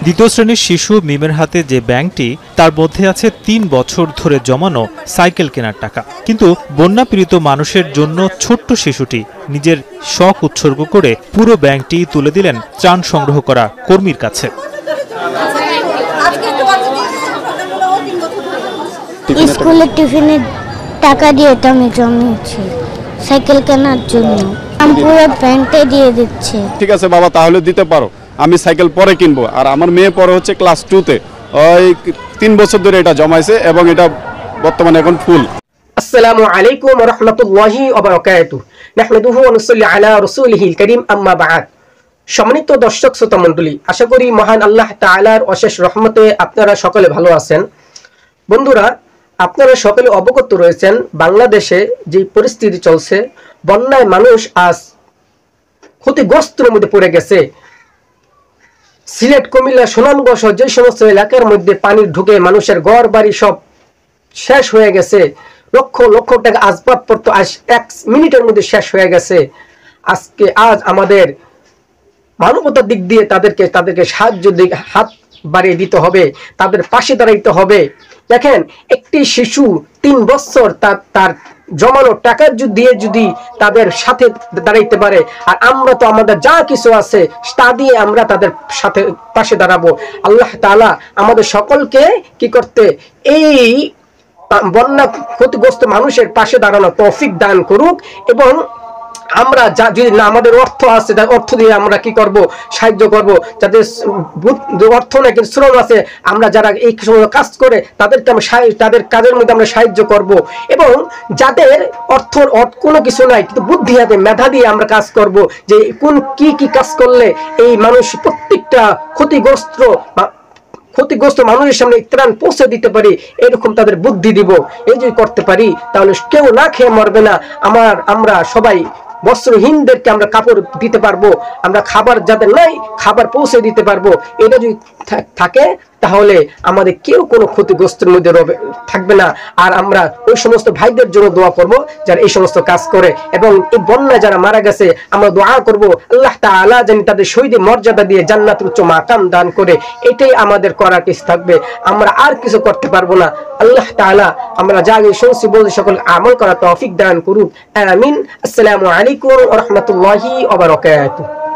দ্বিতীয় শ্রেণীর শিশু মিমের হাতে যে ব্যাংকটি, তার মধ্যে আছে ৩ বছর ধরে জমানো সাইকেল কেনার টাকা। কিন্তু বন্যাপীড়িত মানুষের জন্য ছোট্ট শিশুটি নিজের শখ উৎসর্গ করে পুরো ব্যাংকটি তুলে দিলেন ত্রাণ সংগ্রহ করা কর্মীর কাছে। স্কুলের টিফিনের টাকা দিয়ে আমি জমিয়েছি সাইকেল কেনার জন্য। আমি পুরো ব্যাংকটা দিয়ে দিচ্ছি। ঠিক আছে বাবা, তাহলে দিতে পারো, আমি সাইকেল পরে কিনবো। আর আমার মেয়ে পরে হচ্ছে ক্লাস 2-তে, ওই 3 বছর ধরে এটা জমাইছে এবং এটা বর্তমানে এখন ফুল। আসসালামু আলাইকুম ওয়া রাহমাতুল্লাহি ওয়া বারাকাতুহু। নাহমাদুহু ওয়া নুসাল্লি আলা রাসূলিহিল কারীম, আম্মা বা'দ। সম্মানিত দর্শক শ্রোতা মণ্ডলী, আশা করি মহান আল্লাহ তাআলার অশেষ রহমতে আপনারা সকলে ভালো আছেন। বন্ধুরা, আপনারা সকলে অবগত রয়েছেন বাংলাদেশে যে পরিস্থিতি চলছে, বন্যায় মানুষ আজ ক্ষতিগ্রস্তের মধ্যে পড়ে গেছে। সিলেট, কুমিল্লা, সুনামগঞ্জ যে সমস্ত এলাকার মধ্যে পানি ঢুকে মানুষের ঘর বাড়ি সব শেষ হয়ে গেছে। লক্ষ লক্ষ টাকা আসবাবপত্র আজ 1 মিনিটের মধ্যে শেষ হয়ে গেছে। আজ আমাদের মানবতার দিক দিয়ে তাদেরকে সাহায্য হাত বাড়িয়ে দিতে হবে, তাদের পাশে দাঁড়াইতে হবে। দেখেন, একটি শিশু 3 বছর তার জমানো টাকা দিয়ে যদি তাদের সাথে দাঁড়াইতে পারে, আর আমরা তো আমাদের যা কিছু আছে তা দিয়ে আমরা তাদের সাথে পাশে দাঁড়াবো। আল্লাহ তাআলা আমাদের সকলকে কি করতে, এই বন্যা ক্ষতিগ্রস্ত মানুষের পাশে দাঁড়ানো তৌফিক দান করুক। এবং আমরা যদি না আমাদের অর্থ আছে, অর্থ দিয়ে আমরা কি করব, সাহায্য করব। যাদের অর্থ না কিন্তু শ্রম আছে, আমরা যারা এই সময় কাজ করে তাদেরকে তাদের কাজের মধ্যে আমরা সাহায্য করব। এবং যাদের অর্থ কোনো কিছু নাই কিন্তু বুদ্ধি আছে, মেধা দিয়ে আমরা কাজ করব, যে কি কাজ করলে এই মানুষ প্রত্যেকটা ক্ষতিগ্রস্ত মানুষের সামনে ত্রাণ পৌঁছে দিতে পারি, এরকম তাদের বুদ্ধি দিব। এই যদি করতে পারি তাহলে কেউ না খেয়ে মরবে না। আমরা সবাই বস্ত্রহীনদেরকে আমরা কাপড় দিতে পারবো, আমরা খাবার যাদের নাই খাবার পৌঁছে দিতে পারবো। এটা যদি থাকে তাহলে আমাদের কেউ কোনো ক্ষতিগ্রস্তের মধ্যে থাকবে না। আর আমরা ওই সমস্ত ভাইদের জন্য দোয়া করব যারা এই সমস্ত কাজ করে। এবং এই বন্যায় যারা মারা গেছে আমরা দোয়া করব আল্লাহ তাআলা যেন তাদের শহীদের মর্যাদা দিয়ে জান্নাতুল উচ্চ মাকাম দান করে। এটাই আমাদের করার কিছু থাকবে, আমরা আর কিছু করতে পারবো না। আল্লাহ তাআলা আমরা যা শুনছি বলছি সকল আমল করা তৌফিক দান করুক, আমিন। আসসালামু আলাইকুম ওয়া রাহমাতুল্লাহি ওয়া বারাকাতুহু।